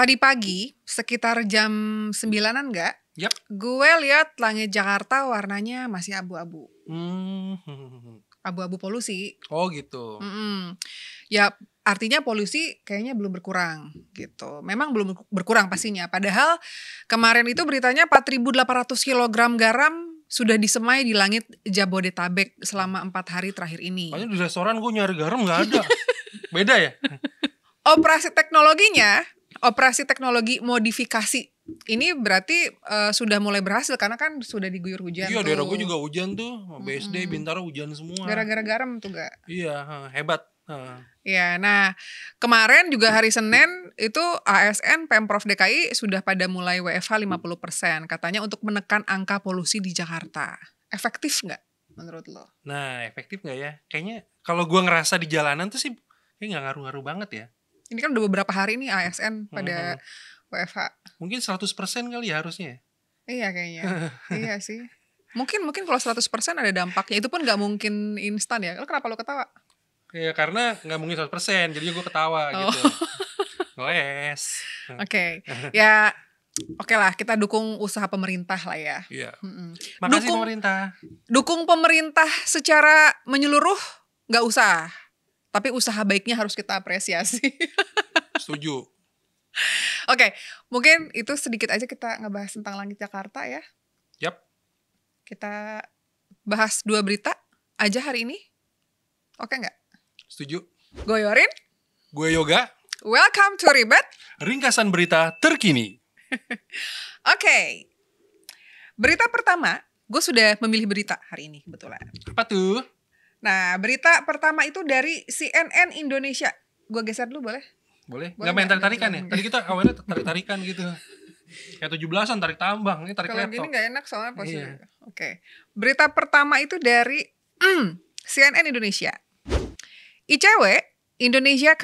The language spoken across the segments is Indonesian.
Tadi pagi sekitar jam 9-an enggak? Yap. Gue lihat langit Jakarta warnanya masih abu-abu. Abu-abu polusi. Oh gitu. Ya artinya polusi kayaknya belum berkurang gitu. Memang belum berkurang pastinya. Padahal kemarin itu beritanya 4.800 kg garam sudah disemai di langit Jabodetabek selama 4 hari terakhir ini. Makanya di restoran gue nyari garam gak ada. Beda ya? Operasi teknologi modifikasi ini berarti sudah mulai berhasil karena kan sudah diguyur hujan. Iya, tuh. daerah gue juga hujan tuh. BSD, Bintaro hujan semua. Gara-gara garam tuh gak? Iya, hebat. Ya, nah kemarin juga hari Senin itu ASN Pemprov DKI sudah pada mulai WFH 50% katanya untuk menekan angka polusi di Jakarta. Efektif nggak menurut lo? Nah, efektif gak ya? Kayaknya kalau gue ngerasa di jalanan tuh sih kayaknya gak ngaruh-ngaruh banget ya. Ini kan udah beberapa hari nih ASN pada WFH. Mungkin 100% kali ya harusnya. Iya kayaknya. Iya sih. Mungkin kalau 100% ada dampaknya. Itu pun gak mungkin instan ya. Lo kenapa lo ketawa? Ya karena gak mungkin 100%, jadi gue ketawa gitu. Ngeles. Oke. Ya oke lah, kita dukung usaha pemerintah lah ya. Iya. Makasih pemerintah. Dukung pemerintah secara menyeluruh gak usah. Tapi usaha baiknya harus kita apresiasi. Setuju. Oke, mungkin itu sedikit aja kita ngebahas tentang langit Jakarta ya. Yap. Kita bahas 2 berita aja hari ini. Oke nggak? Setuju. Gue Yorin. Gue Yoga. Welcome to Ribet. Ringkasan berita terkini. Oke. Berita pertama, gue sudah memilih berita hari ini kebetulan. Apa tuh? Nah, berita pertama itu dari CNN Indonesia. Gue geser dulu boleh? Boleh. Gak main tarik-tarikan ya? Tadi kita awalnya tarik-tarikan gitu. Kayak 17-an tarik tambang, ini tarik laptop. Kalau gini gak enak soalnya posisi. Iya. Oke. Berita pertama itu dari CNN Indonesia. ICW Indonesia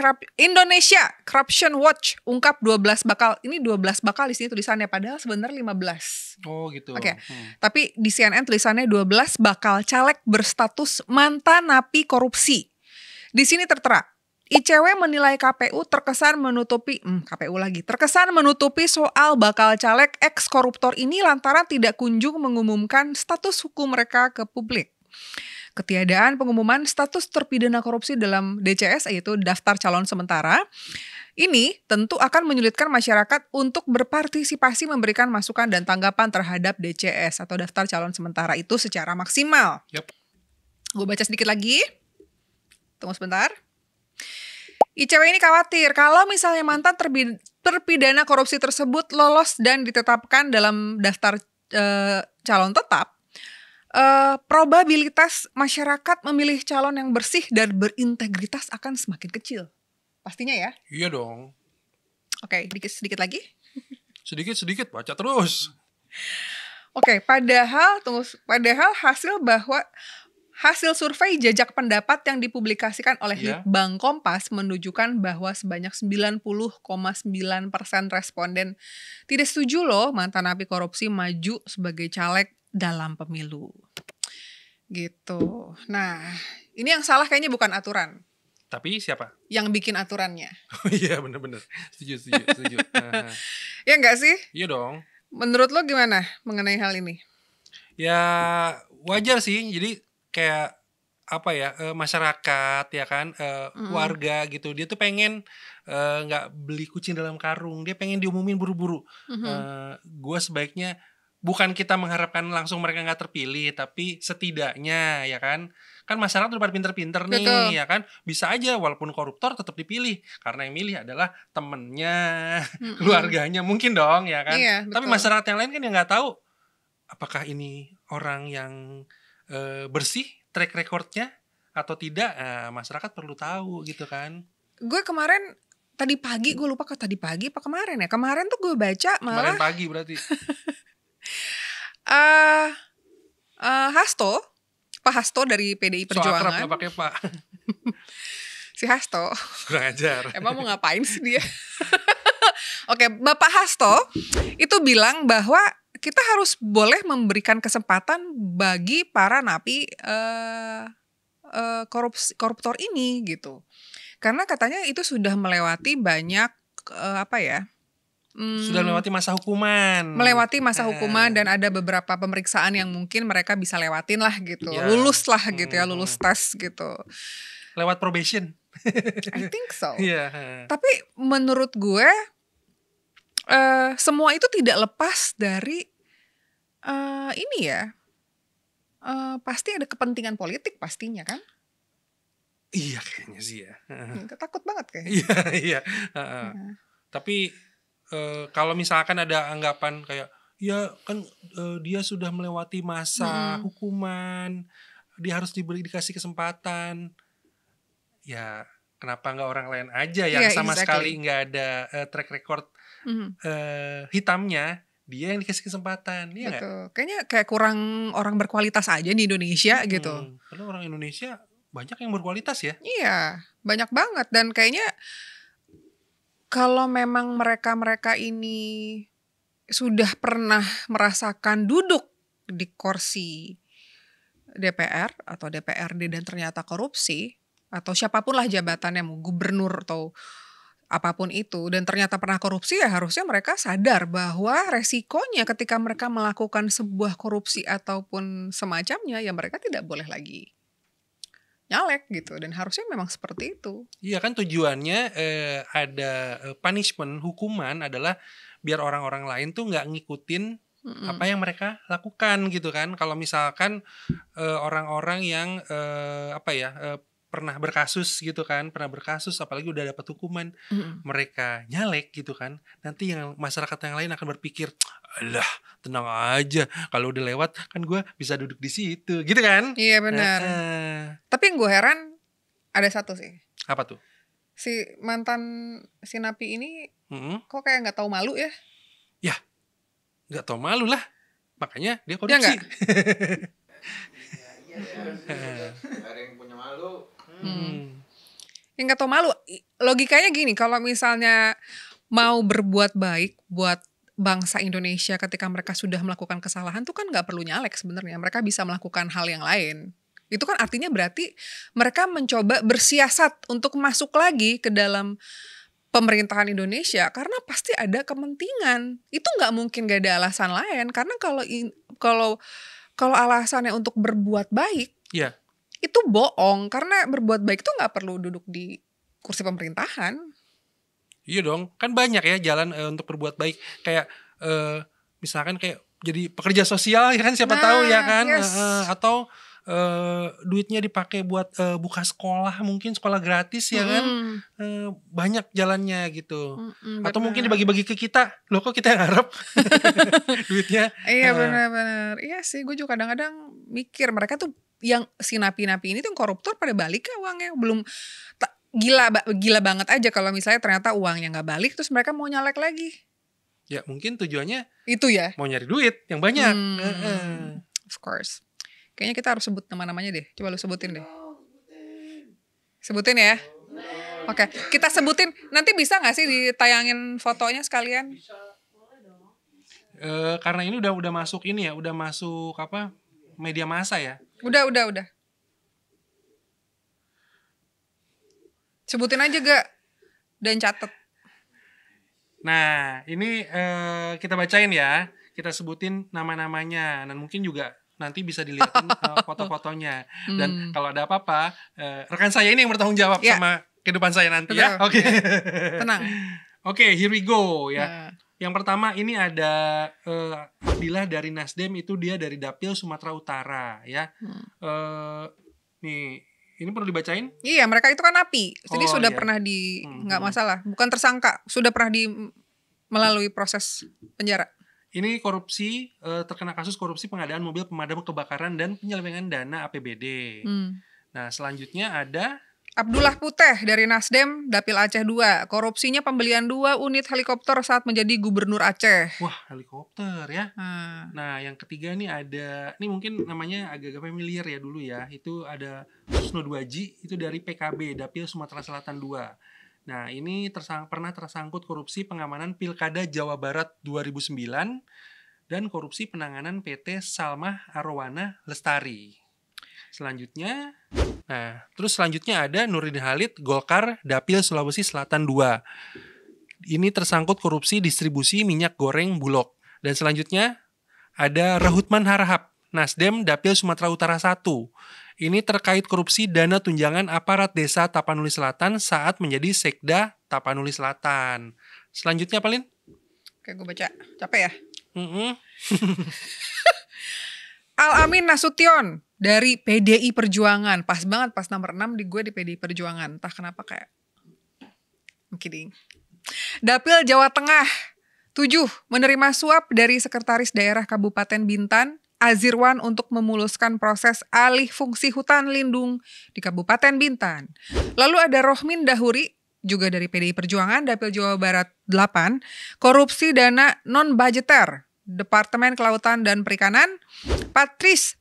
Corruption Watch ungkap 12 bakal. Ini 12 bakal di sini tulisannya, padahal sebenarnya 15. Oh gitu. Oke. Tapi di CNN tulisannya 12 bakal caleg berstatus mantan napi korupsi. Di sini tertera, ICW menilai KPU terkesan menutupi soal bakal caleg ex koruptor ini lantaran tidak kunjung mengumumkan status hukum mereka ke publik. Ketiadaan pengumuman status terpidana korupsi dalam DCS, yaitu daftar calon sementara, ini tentu akan menyulitkan masyarakat untuk berpartisipasi memberikan masukan dan tanggapan terhadap DCS atau daftar calon sementara itu secara maksimal. Yep. Gue baca sedikit lagi. Tunggu sebentar. ICW ini khawatir kalau misalnya mantan terpidana korupsi tersebut lolos dan ditetapkan dalam daftar calon tetap, probabilitas masyarakat memilih calon yang bersih dan berintegritas akan semakin kecil. Pastinya ya? Iya dong. Oke, sedikit lagi. Sedikit, baca terus. Oke, padahal hasil survei jajak pendapat yang dipublikasikan oleh Litbang Kompas menunjukkan bahwa sebanyak 90,9% responden tidak setuju loh mantan napi korupsi maju sebagai caleg dalam pemilu. Gitu. Nah, ini yang salah kayaknya bukan aturan. Tapi siapa? Yang bikin aturannya. Oh iya, benar-benar. Setuju. Ya enggak sih? Iya dong. Menurut lo gimana mengenai hal ini? Ya wajar sih. Jadi kayak apa ya, masyarakat ya kan, warga gitu, dia tuh pengen nggak beli kucing dalam karung, dia pengen diumumin buru-buru. Gue sebaiknya bukan kita mengharapkan langsung mereka nggak terpilih, tapi setidaknya ya kan masyarakat udah pada pinter-pinter nih. Betul. Ya kan, bisa aja walaupun koruptor tetap dipilih karena yang milih adalah temennya, keluarganya, mungkin dong ya kan. Iya, tapi masyarakat yang lain kan yang nggak tahu apakah ini orang yang bersih track recordnya atau tidak. Masyarakat perlu tahu gitu kan. Gue kemarin tadi pagi, gue lupa tadi pagi apa kemarin ya. Kemarin tuh gue baca malah kemarin pagi berarti. Pak Hasto dari PDI Perjuangan. So akrab gak pakai Pak. Si Hasto. Kurang ajar. Emang mau ngapain sih dia? Oke, Bapak Hasto itu bilang bahwa kita harus boleh memberikan kesempatan bagi para napi koruptor ini gitu. Karena katanya itu sudah melewati banyak sudah melewati masa hukuman. Melewati masa hukuman dan ada beberapa pemeriksaan yang mungkin mereka bisa lewatin lah gitu. Ya. Lulus lah gitu ya, lulus tes gitu. Lewat probation. I think so. Iya. Tapi menurut gue semua itu tidak lepas dari ini ya. Pasti ada kepentingan politik pastinya kan? Iya kayaknya sih ya. Takut banget kayaknya. Iya. Tapi kalau misalkan ada anggapan kayak ya kan dia sudah melewati masa hukuman, dia harus dikasih kesempatan. Ya kenapa nggak orang lain aja yang sama sekali nggak ada track record hitamnya, dia yang dikasih kesempatan. Iya nggak? Kayaknya kayak kurang orang berkualitas aja di Indonesia gitu. Karena orang Indonesia banyak yang berkualitas ya. Iya, banyak banget. Dan kayaknya kalau memang mereka-mereka ini sudah pernah merasakan duduk di kursi DPR atau DPRD dan ternyata korupsi, atau siapapun lah jabatannya, mau gubernur atau apapun itu, dan ternyata pernah korupsi, ya harusnya mereka sadar bahwa resikonya ketika mereka melakukan sebuah korupsi ataupun semacamnya, ya mereka tidak boleh lagi nyalek gitu, dan harusnya memang seperti itu. Iya kan tujuannya ada punishment, hukuman adalah biar orang-orang lain tuh nggak ngikutin apa yang mereka lakukan gitu kan. Kalau misalkan orang-orang yang pernah berkasus gitu kan, apalagi udah dapat hukuman, mereka nyalek gitu kan, nanti yang masyarakat yang lain akan berpikir, alah tenang aja, kalau udah lewat kan gue bisa duduk di situ gitu kan. Iya benar. Tapi yang gue heran ada satu sih. Apa tuh? Si mantan si napi ini kok kayak nggak tahu malu ya? Ya nggak tahu malu lah, makanya dia korupsi. Ya ada yang punya malu. Yang nggak tahu malu. Logikanya gini, kalau misalnya mau berbuat baik buat bangsa Indonesia ketika mereka sudah melakukan kesalahan tuh kan nggak perlu nyalek sebenarnya. Mereka bisa melakukan hal yang lain. Itu kan artinya berarti mereka mencoba bersiasat untuk masuk lagi ke dalam pemerintahan Indonesia karena pasti ada kepentingan. Itu nggak mungkin gak ada alasan lain, karena kalau alasannya untuk berbuat baik, ya itu bohong, karena berbuat baik itu nggak perlu duduk di kursi pemerintahan. Iya dong, kan banyak ya jalan untuk berbuat baik, kayak misalkan kayak jadi pekerja sosial ya kan, siapa tahu ya kan, atau duitnya dipakai buat buka sekolah, mungkin sekolah gratis ya kan, banyak jalannya gitu. Atau mungkin dibagi-bagi ke kita, loh kok kita yang ngarep duitnya. Iya benar-benar, iya sih, gue juga kadang-kadang mikir mereka tuh yang si napi-napi ini tuh koruptor pada balik ke uangnya belum. Gila banget aja kalau misalnya ternyata uangnya nggak balik terus mereka mau nyalek lagi. Ya mungkin tujuannya itu ya, mau nyari duit yang banyak. Of course. Kayaknya kita harus sebut nama-namanya deh. Coba lu sebutin deh. Sebutin ya. Oke, kita sebutin. Nanti bisa nggak sih ditayangin fotonya sekalian? Karena ini udah masuk ini ya, udah masuk apa, media massa ya. Udah. Sebutin aja gak? Dan catet. Nah, ini kita bacain ya. Kita sebutin nama-namanya. Dan mungkin juga nanti bisa dilihatin foto-fotonya. Dan kalau ada apa-apa, rekan saya ini yang bertanggung jawab sama kehidupan saya nanti. Betul. Ya. Oke. Tenang. Oke, here we go ya. Yang pertama ini ada Abdillah dari Nasdem, itu dia dari Dapil Sumatera Utara ya. Nih, ini perlu dibacain? Iya, mereka itu kan napi. Jadi sudah pernah nggak masalah, bukan tersangka, sudah pernah melalui proses penjara. Ini korupsi, terkena kasus korupsi pengadaan mobil pemadam kebakaran dan penyelewengan dana APBD. Nah, selanjutnya ada Abdullah Puteh dari Nasdem, Dapil Aceh 2. Korupsinya pembelian 2 unit helikopter saat menjadi gubernur Aceh. Wah, helikopter ya. Nah, yang ketiga nih ada, ini mungkin namanya agak-agak familiar ya dulu ya. Itu ada Susno Duaji, itu dari PKB, Dapil Sumatera Selatan 2. Nah, ini pernah tersangkut korupsi pengamanan Pilkada Jawa Barat 2009 dan korupsi penanganan PT Salmah Arowana Lestari. Selanjutnya ada Nurdin Halid, Golkar, Dapil Sulawesi Selatan 2. ini tersangkut korupsi distribusi minyak goreng Bulog. Dan selanjutnya ada Rahutman Harahap, Nasdem Dapil Sumatera Utara 1. Ini terkait korupsi dana tunjangan aparat desa Tapanuli Selatan saat menjadi Sekda Tapanuli Selatan. Selanjutnya apa, Lin? Oke, gue baca. Capek ya? Mm-mm. Al-Amin Nasution dari PDI Perjuangan. Pas banget, pas nomor 6 di gue di PDI Perjuangan. Entah kenapa kayak I'm kidding. Dapil Jawa Tengah 7. Menerima suap dari Sekretaris Daerah Kabupaten Bintan Azirwan untuk memuluskan proses alih fungsi hutan lindung di Kabupaten Bintan. Lalu ada Rohmin Dahuri, juga dari PDI Perjuangan, Dapil Jawa Barat 8, korupsi dana non-budgeter, Departemen Kelautan dan Perikanan, Patrice,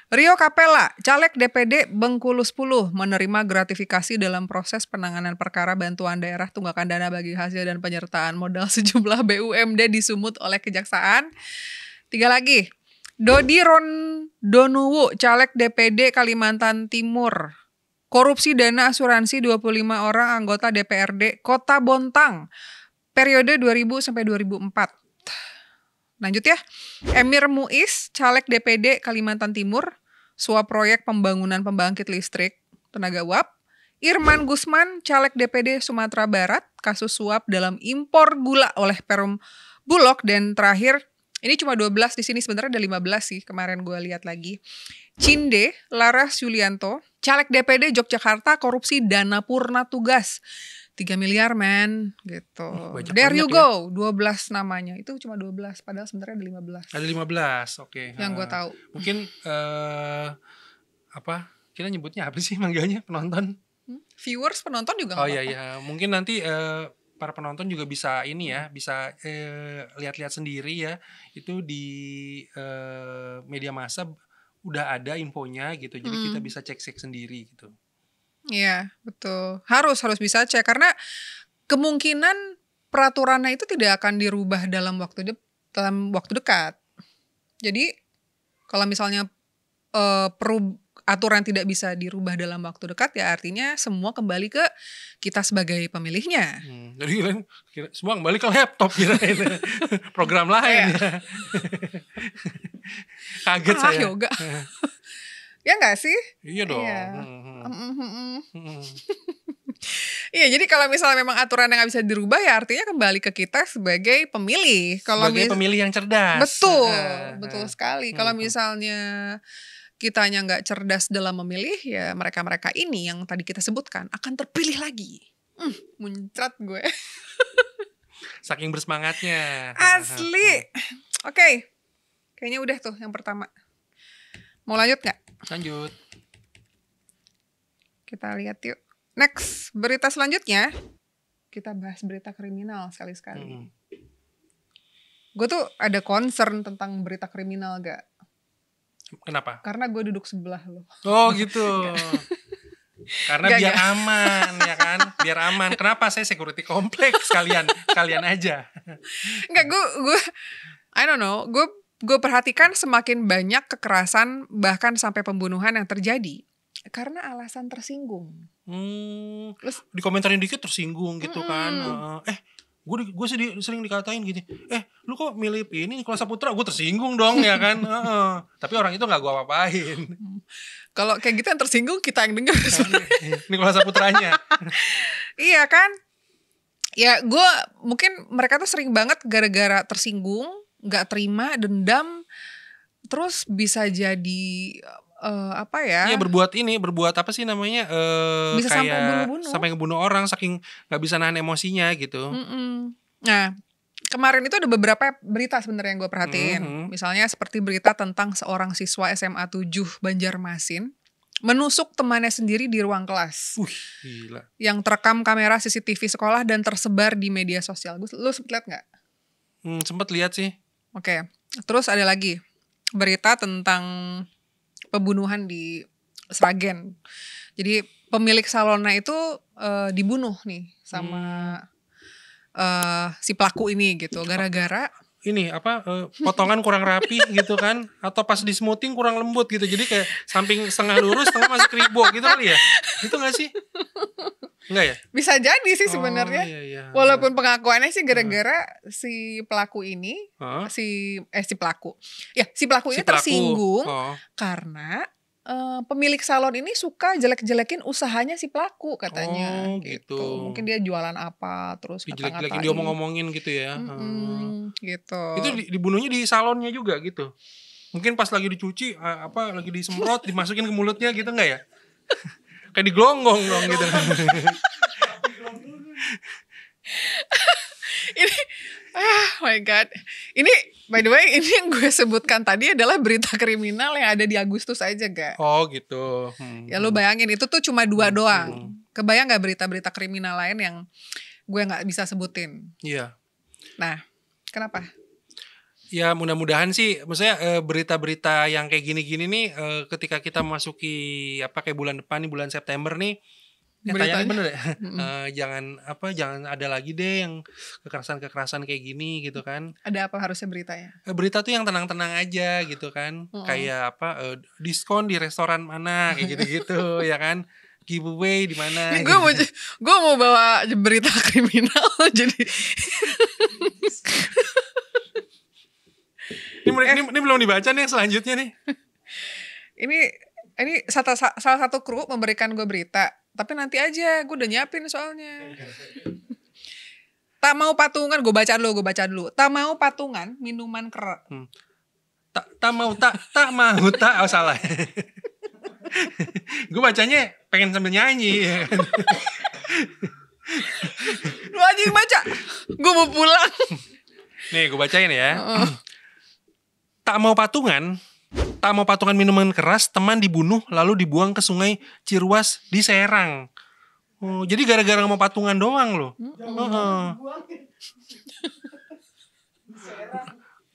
Rio Capella, caleg DPD Bengkulu 10, menerima gratifikasi dalam proses penanganan perkara bantuan daerah tunggakan dana bagi hasil dan penyertaan modal sejumlah BUMD disumut oleh Kejaksaan. 3 lagi, Dodi Rondonuwu, caleg DPD Kalimantan Timur, korupsi dana asuransi 25 orang anggota DPRD Kota Bontang, periode 2000 sampai 2004. Lanjut ya. Emir Muiz, caleg DPD Kalimantan Timur, suap proyek pembangunan pembangkit listrik tenaga uap. Irman Gusman, caleg DPD Sumatera Barat, kasus suap dalam impor gula oleh Perum Bulog. Dan terakhir, ini cuma 12, di sini sebenarnya ada 15 sih, kemarin gue lihat lagi. Cinde Laras Yulianto, caleg DPD Yogyakarta, korupsi dana purna tugas. 3 miliar men gitu. There you go, ya? 12 namanya. Itu cuma 12, padahal sebenarnya ada 15. Ada 15, oke. Yang gue tahu. Mungkin apa? Kita nyebutnya apa sih manggilnya penonton? Viewers, penonton juga nggak apa-apa. Iya. Mungkin nanti para penonton juga bisa ini ya, bisa lihat-lihat sendiri ya. Itu di media massa udah ada infonya gitu. Jadi kita bisa cek-cek sendiri gitu. Iya, betul. Harus bisa cek karena kemungkinan peraturannya itu tidak akan dirubah dalam waktu dekat. Jadi kalau misalnya aturan tidak bisa dirubah dalam waktu dekat, ya artinya semua kembali ke kita sebagai pemilihnya. Jadi kira semua kembali ke laptop kira-kira program lain ya. Kaget saya. Yoga. Ya nggak sih? Iya dong. Iya. Iya, jadi kalau misalnya memang aturan yang nggak bisa dirubah, ya artinya kembali ke kita sebagai pemilih. Sebagai pemilih yang cerdas. Betul sekali. Kalau misalnya kitanya nggak cerdas dalam memilih, ya mereka-mereka ini yang tadi kita sebutkan akan terpilih lagi. Muncrat gue. Saking bersemangatnya. Asli. Oke. Kayaknya udah tuh yang pertama. Mau lanjut nggak? Lanjut. Kita lihat yuk. Next, berita selanjutnya. Kita bahas berita kriminal sekali-sekali. Gue tuh ada concern tentang berita kriminal gak? Kenapa? Karena gue duduk sebelah lo. Oh gitu. Karena biar aman ya kan. Biar aman. Kenapa saya security kompleks kalian aja. Enggak, gue I don't know. Gue perhatikan semakin banyak kekerasan bahkan sampai pembunuhan yang terjadi karena alasan tersinggung. Terus dikomentarin dikit tersinggung gitu kan. Gue sering dikatain gini. Lu kok milih ini Nicholas Saputra? Gue tersinggung dong ya kan. Tapi orang itu nggak gue apa-apain. Kalau kayak gitu yang tersinggung kita yang denger. Nicholas Saputranya. Iya kan. Ya gue mungkin mereka tuh sering banget gara-gara tersinggung, nggak terima, dendam, terus bisa jadi apa ya? Iya berbuat apa sih namanya? Bisa kayak sampai bunuh-bunuh. Sampai ngebunuh orang saking nggak bisa nahan emosinya gitu. Nah, kemarin itu ada beberapa berita sebenarnya yang gue perhatiin. Misalnya seperti berita tentang seorang siswa SMA 7 Banjarmasin menusuk temannya sendiri di ruang kelas. Gila. Yang terekam kamera CCTV sekolah dan tersebar di media sosial. Lu sempet lihat nggak? Sempet lihat sih. Oke. Terus ada lagi berita tentang pembunuhan di Sragen. Jadi pemilik salonnya itu dibunuh nih sama si pelaku ini gitu. Gara-gara ini potongan kurang rapi gitu kan, atau pas di smoothing kurang lembut gitu, jadi kayak samping setengah lurus setengah masuk ribo gitu kali ya, itu nggak sih? Enggak ya? Bisa jadi sih sebenarnya. Iya. Walaupun pengakuannya sih gara-gara si pelaku ini si pelaku ini tersinggung karena pemilik salon ini suka jelek-jelekin usahanya si pelaku katanya gitu. Mungkin dia jualan apa terus dijelek-jelekin, dia ngomongin gitu ya. Gitu. Itu dibunuhnya di salonnya juga gitu. Mungkin pas lagi dicuci lagi disemprot dimasukin ke mulutnya gitu enggak ya? Kayak digelonggong dong gitu. Ini my god. Ini by the way, ini yang gue sebutkan tadi adalah berita kriminal yang ada di Agustus aja, Gak? Oh gitu. Ya lu bayangin itu tuh cuma 2 doang. Kebayang gak berita-berita kriminal lain yang gue gak bisa sebutin? Iya. Nah, kenapa? Ya mudah-mudahan sih, maksudnya berita-berita yang kayak gini-gini nih, ketika kita memasuki kayak bulan depan nih, bulan September nih, tayangnya bener ya. Jangan ada lagi deh yang kekerasan kayak gini gitu kan. Ada apa harusnya beritanya? Berita tuh yang tenang-tenang aja gitu kan. Kayak diskon di restoran mana kayak gitu-gitu ya kan. Giveaway di mana. Gue mau bawa berita kriminal jadi. Ini belum dibaca nih selanjutnya nih. Ini salah satu kru memberikan gue berita. Tapi nanti aja, gue udah nyiapin soalnya. Tak mau patungan, gue baca dulu. Tak mau patungan, minuman keras. Tak mau. Oh salah. Gue bacanya pengen sambil nyanyi. Lu aja yang baca. Gue mau pulang. Nih gue bacain ya. Tak mau patungan minuman keras, teman dibunuh lalu dibuang ke sungai Ciruas di Serang. Oh, jadi gara-gara mau patungan doang loh.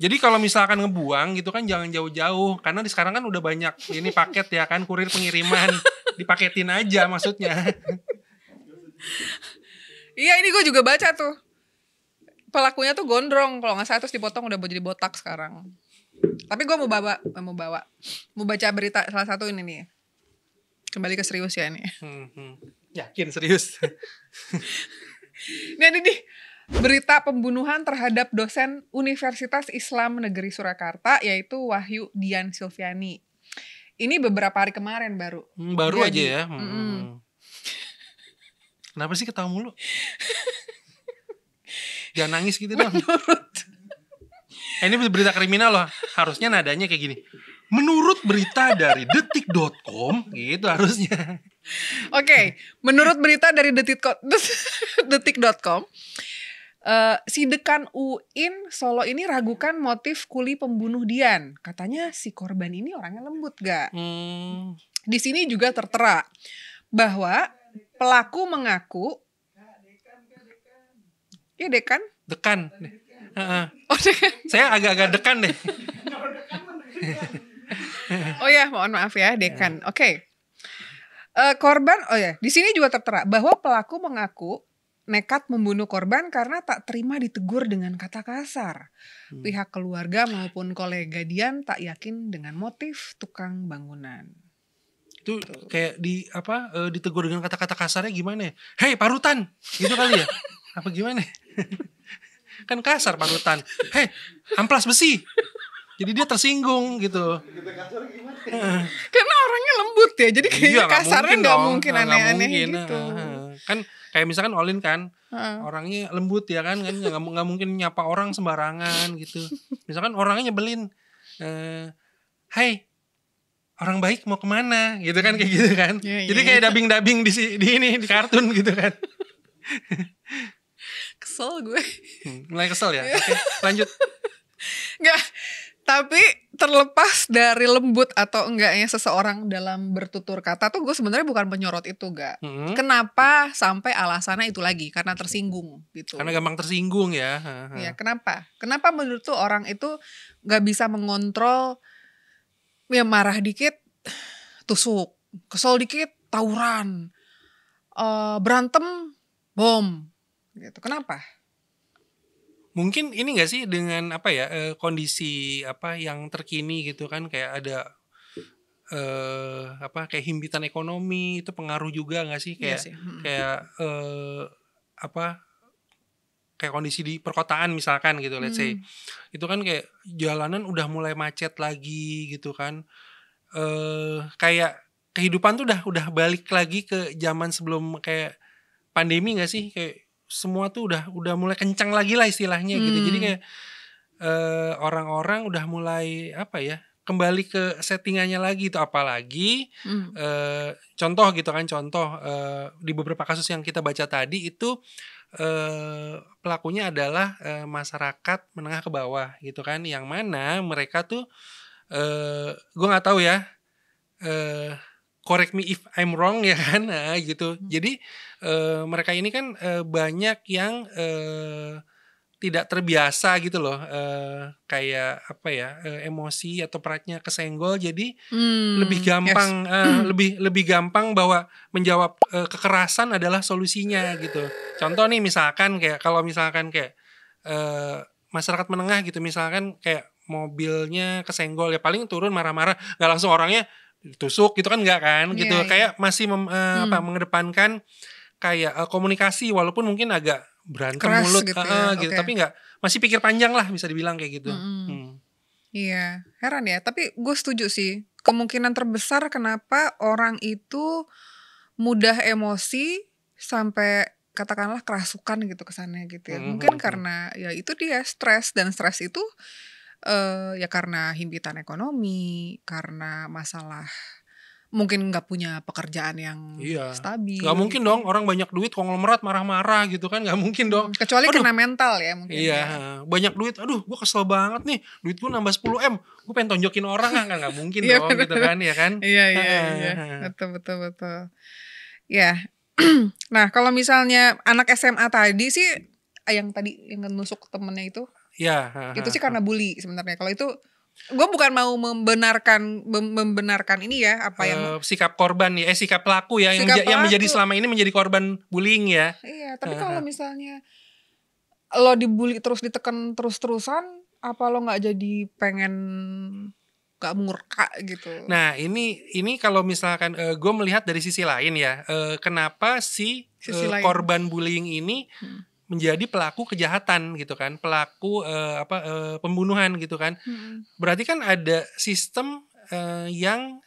Jadi kalau misalkan ngebuang gitu kan jangan jauh-jauh, karena di sekarang kan udah banyak ini paket ya kan, kurir pengiriman, dipaketin aja maksudnya. Iya, ini gue juga baca tuh. Pelakunya tuh gondrong, kalau nggak salah, terus dipotong udah jadi botak sekarang. Tapi gue mau baca berita salah satu ini nih. Kembali ke serius ya ini. Yakin serius? Ini ada nih berita pembunuhan terhadap dosen Universitas Islam Negeri Surakarta, yaitu Wahyu Dian Silviani. Ini beberapa hari kemarin baru. Baru aja ya. Kenapa sih ketawa mulu? Jangan nangis gitu dong. Ini berita kriminal loh. Harusnya nadanya kayak gini. Menurut berita dari detik.com gitu harusnya. Oke, menurut berita dari detik.com, si dekan UIN Solo ini ragukan motif kuli pembunuh Dian. Katanya si korban ini orangnya lembut, Gak? Di sini juga tertera bahwa pelaku mengaku, iya dekan? Dekan. Oh, dekan. Saya agak-agak dekan deh. Oh ya, mohon maaf ya, dekan. Oke. Korban, di sini juga tertera bahwa pelaku mengaku nekat membunuh korban karena tak terima ditegur dengan kata kasar. Pihak keluarga maupun kolega Dian tak yakin dengan motif tukang bangunan. Itu kayak ditegur dengan kata-kata kasarnya gimana ya? Hei parutan, gitu kali ya? Apa gimana? Kan kasar parutan. Hei amplas besi. Jadi dia tersinggung gitu. Karena orangnya lembut ya, jadi kayaknya kasarnya nggak mungkin aneh-aneh gitu. Kan kayak misalkan Olin kan, orangnya lembut ya kan, nggak mungkin nyapa orang sembarangan gitu. Misalkan orangnya nyebelin, Hai, orang baik mau kemana? Gitu kan kayak gitu kan. Jadi kayak dubbing di kartun gitu kan. Kesel gue. Mulai kesel ya. Oke, lanjut. Nggak. Tapi terlepas dari lembut atau enggaknya seseorang dalam bertutur kata tuh gue sebenarnya bukan menyorot itu, Gak. Kenapa sampai alasannya itu lagi? Karena tersinggung gitu. Karena gampang tersinggung ya. Ya, kenapa? Kenapa menurut tuh orang itu gak bisa mengontrol, ya marah dikit tusuk, kesel dikit tawuran, berantem bom gitu. Kenapa? Mungkin ini nggak sih dengan apa ya kondisi apa yang terkini gitu kan, kayak ada apa kayak himpitan ekonomi itu pengaruh juga nggak sih, Iya kayak sih. kayak apa kayak kondisi di perkotaan misalkan gitu, let's say itu kan kayak jalanan udah mulai macet lagi gitu kan, kayak kehidupan tuh udah balik lagi ke zaman sebelum kayak pandemi nggak sih, kayak semua tuh udah mulai kencang lagi lah istilahnya gitu. Jadi kayak orang-orang udah mulai apa ya, kembali ke settingannya lagi itu, apalagi contoh gitu kan, di beberapa kasus yang kita baca tadi itu pelakunya adalah masyarakat menengah ke bawah gitu kan, yang mana mereka tuh gue nggak tahu ya, correct me if I'm wrong ya kan, gitu. Jadi mereka ini kan banyak yang tidak terbiasa gitu loh, kayak apa ya, emosi atau peratnya kesenggol, jadi lebih gampang lebih gampang bahwa menjawab kekerasan adalah solusinya gitu. Contoh nih misalkan kayak kalau misalkan kayak masyarakat menengah gitu, misalkan kayak mobilnya kesenggol ya paling turun marah-marah, nggak langsung orangnya tusuk gitu kan, nggak kan gitu. Kayak masih mengedepankan kayak komunikasi walaupun mungkin agak berantem Keras mulut gitu ya, gitu, oke. tapi nggak, masih pikir panjang lah bisa dibilang kayak gitu. Iya, heran ya. Tapi gue setuju sih. Kemungkinan terbesar kenapa orang itu mudah emosi sampai katakanlah kerasukan gitu kesannya gitu ya. Mungkin karena ya itu dia stres, dan stres itu ya karena himpitan ekonomi, karena masalah mungkin nggak punya pekerjaan yang Iya, stabil nggak mungkin gitu. dong orang banyak duit konglomerat marah-marah gitu kan, nggak mungkin dong. Kecuali Aduh, kena mental ya mungkin iya, ya. banyak duit, aduh gue kesel banget nih, duit gue nambah 10 M, gue pengen tonjokin orang, kan nggak mungkin Iya dong gitu bener. kan, ya kan. Iya. Betul. Ya. Nah, kalau misalnya anak SMA tadi sih, yang nusuk temennya itu Ya, sih karena bully sebenarnya. Kalau itu gue bukan mau membenarkan ini ya, apa yang sikap korban ya, sikap pelaku ya, yang, sikap yang menjadi pelaku. selama ini menjadi korban bullying ya. Iya, tapi kalau misalnya lo dibully terus, ditekan terus-terusan, apa lo nggak jadi pengen gak murka gitu? Nah ini kalau misalkan gue melihat dari sisi lain ya, kenapa si Sisi lain. korban bullying ini menjadi pelaku kejahatan gitu kan, pelaku pembunuhan gitu kan. Berarti kan ada sistem yang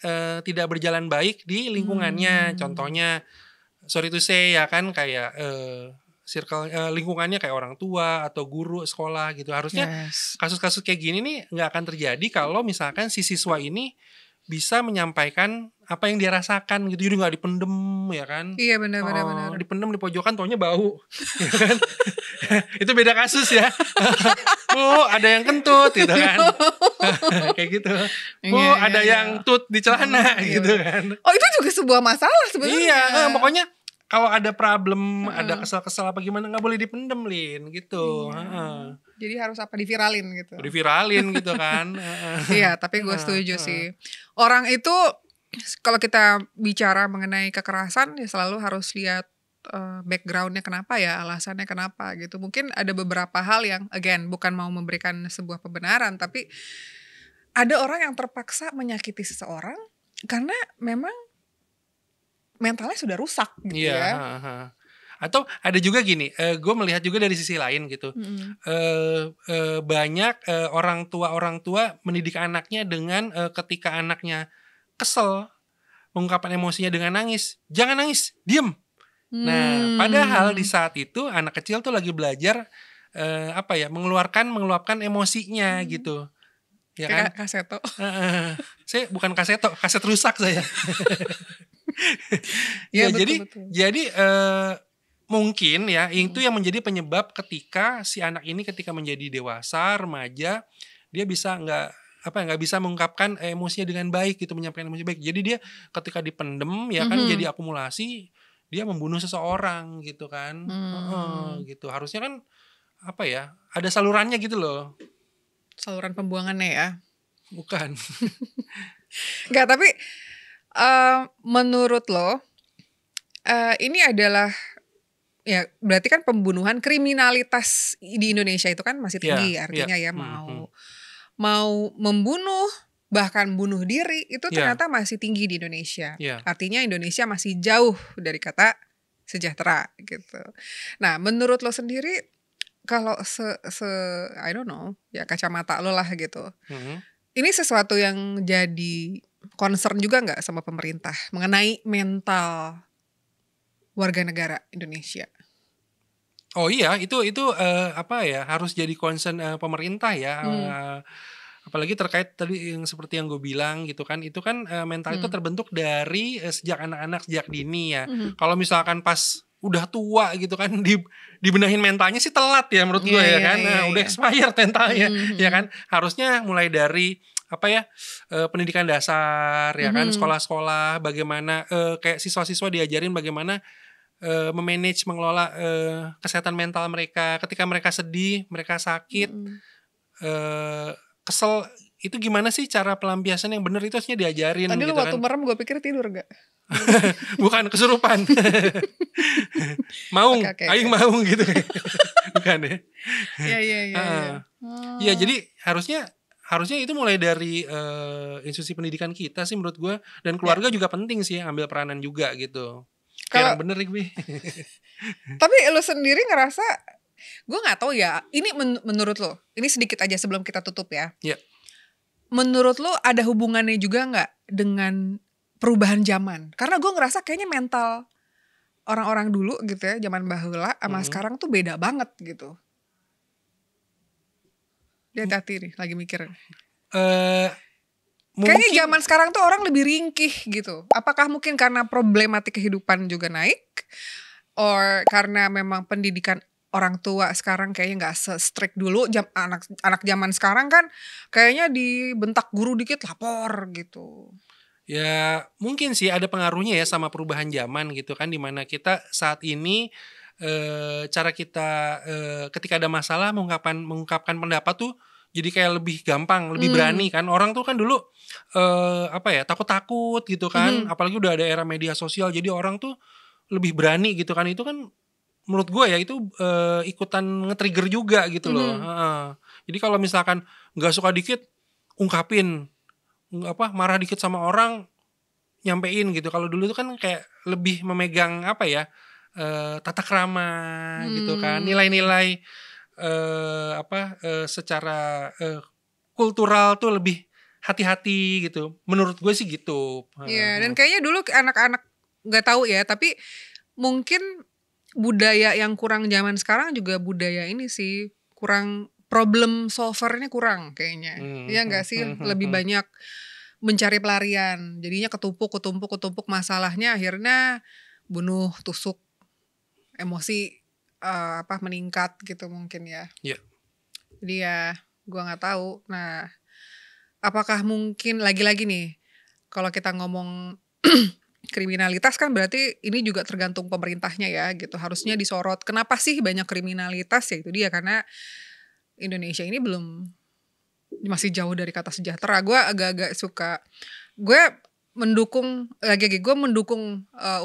tidak berjalan baik di lingkungannya. Contohnya sorry to say ya kan, kayak circle lingkungannya kayak orang tua atau guru sekolah gitu. Harusnya kasus-kasus kayak gini nih nggak akan terjadi kalau misalkan si siswa ini bisa menyampaikan apa yang dia rasakan gitu, jadi nggak dipendem ya kan. Iya benar. Dipendem di pojokan taunya bau ya kan. Itu beda kasus ya. Ada yang kentut gitu kan. Kayak gitu. Ada yang tut di celana gitu kan. Oh, itu juga sebuah masalah sebenarnya. Iya, pokoknya kalau ada problem, ada kesel-kesel apa gimana, nggak boleh dipendem, Lin, gitu. Jadi harus diviralin gitu. Diviralin gitu kan. Iya, tapi gue setuju sih. Orang itu kalau kita bicara mengenai kekerasan ya selalu harus lihat backgroundnya kenapa ya, alasannya kenapa gitu. Mungkin ada beberapa hal yang again bukan mau memberikan sebuah pembenaran, tapi ada orang yang terpaksa menyakiti seseorang karena memang mentalnya sudah rusak gitu ya. Atau ada juga gini, gue melihat juga dari sisi lain gitu. Banyak orang tua mendidik anaknya dengan ketika anaknya kesel, mengungkapkan emosinya dengan nangis. Jangan nangis, diem. Nah, padahal di saat itu anak kecil tuh lagi belajar meluapkan emosinya gitu. Ya kan? Kayak kaseto. Saya bukan kaseto, kaset rusak saya. Ya, betul. Jadi mungkin ya itu yang menjadi penyebab ketika si anak ini ketika menjadi dewasa, remaja, dia bisa nggak bisa mengungkapkan emosinya dengan baik gitu, menyampaikan emosi baik. Jadi dia ketika dipendem ya kan jadi akumulasi, dia membunuh seseorang gitu kan. Gitu. Harusnya kan ada salurannya gitu loh. Saluran pembuangannya ya. Bukan. Enggak, tapi menurut lo ini adalah ya berarti kan pembunuhan, kriminalitas di Indonesia itu kan masih tinggi, artinya ya mau membunuh bahkan bunuh diri itu ternyata masih tinggi di Indonesia. Artinya Indonesia masih jauh dari kata sejahtera gitu. Nah, menurut lo sendiri kalau I don't know, ya kacamata lo lah gitu. Ini sesuatu yang jadi concern juga nggak sama pemerintah mengenai mental warga negara Indonesia? Oh iya, itu apa ya, harus jadi concern pemerintah ya. Apalagi terkait tadi yang seperti yang gue bilang gitu kan, itu kan mental itu terbentuk dari sejak anak-anak, sejak dini ya. Kalau misalkan pas udah tua gitu kan dibenahin mentalnya sih telat ya menurut gue ya kan. Udah expired mentalnya ya kan. Harusnya mulai dari apa ya, pendidikan dasar ya kan, sekolah-sekolah bagaimana kayak siswa-siswa diajarin bagaimana memanage, mengelola kesehatan mental mereka ketika mereka sedih, mereka sakit, kesel, itu gimana sih cara pelampiasan yang benar, itu harusnya diajarin. Tadi gitu lu waktu kan. merem gue pikir tidur gak? Bukan, kesurupan. Maung, aing maung gitu. Bukan ya. Iya, jadi harusnya itu mulai dari institusi pendidikan kita sih menurut gue, dan keluarga juga penting sih ambil peranan juga gitu. Kayak bener nih gue. Tapi lo sendiri ngerasa, gue nggak tahu ya. Ini menurut lo, ini sedikit aja sebelum kita tutup ya. Iya. Menurut lo ada hubungannya juga nggak dengan perubahan zaman? Karena gue ngerasa kayaknya mental orang-orang dulu gitu ya, zaman baheula sama sekarang tuh beda banget gitu. Dia hati-hati nih, lagi mikir. Kayaknya zaman sekarang tuh orang lebih ringkih gitu. Apakah mungkin karena problematik kehidupan juga naik? Or karena memang pendidikan orang tua sekarang kayaknya gak se-strict dulu. Anak zaman sekarang kan kayaknya dibentak guru dikit lapor gitu. Ya mungkin sih ada pengaruhnya ya sama perubahan zaman gitu kan. Dimana kita saat ini cara kita ketika ada masalah mengungkapkan pendapat tuh jadi kayak lebih gampang, lebih berani kan. Orang tuh kan dulu takut-takut gitu kan. Apalagi udah ada era media sosial, jadi orang tuh lebih berani gitu kan. Itu kan menurut gue ya itu ikutan nge-trigger juga gitu loh. Jadi kalau misalkan nggak suka dikit, ungkapin, marah dikit sama orang, nyampein gitu. Kalau dulu tuh kan kayak lebih memegang tata krama gitu kan, nilai-nilai secara kultural tuh lebih hati-hati gitu. Menurut gue sih gitu. Iya, dan kayaknya dulu anak-anak nggak tahu ya, tapi mungkin budaya yang kurang zaman sekarang juga budaya ini sih, kurang problem solvernya kurang kayaknya. Iya nggak sih, lebih banyak mencari pelarian. Jadinya ketumpuk masalahnya, akhirnya bunuh, tusuk, emosi meningkat gitu mungkin ya. Iya. Jadi ya gue nggak tahu. Nah, apakah mungkin lagi-lagi nih kalau kita ngomong kriminalitas kan berarti ini juga tergantung pemerintahnya ya gitu. Harusnya disorot. Kenapa sih banyak kriminalitas? Ya itu dia, karena Indonesia ini masih jauh dari kata sejahtera. Gue agak-agak suka. Gue mendukung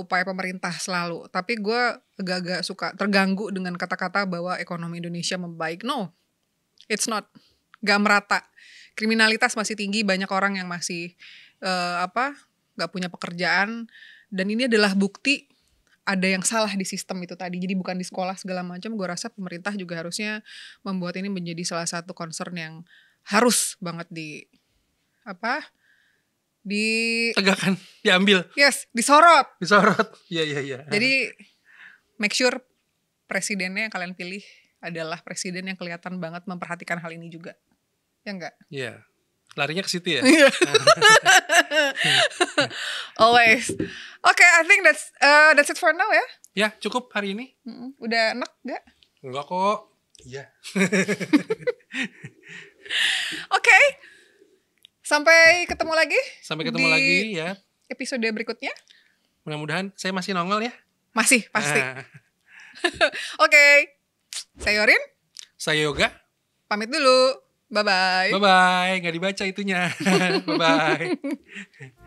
upaya pemerintah selalu, tapi gue agak-agak suka terganggu dengan kata-kata bahwa ekonomi Indonesia membaik. No, it's not, gak merata. Kriminalitas masih tinggi, banyak orang yang masih gak punya pekerjaan, dan ini adalah bukti ada yang salah di sistem itu tadi. Jadi bukan di sekolah segala macam. Gue rasa pemerintah juga harusnya membuat ini menjadi salah satu concern yang harus banget tegakkan, diambil. Yes, disorot. Iya. Jadi make sure presidennya yang kalian pilih adalah presiden yang kelihatan banget memperhatikan hal ini juga. Ya enggak? Iya. Larinya ke situ ya. Always. Okay, I think that's it for now ya. Ya, cukup hari ini. Udah enak gak? Enggak kok. Iya. Okay. Sampai ketemu lagi. Di ya. Episode berikutnya. Mudah-mudahan saya masih nongol ya. Masih, pasti. Oke. Saya Yorin. Saya Yoga. Pamit dulu. Bye-bye. Bye-bye. Nggak dibaca itunya. Bye-bye.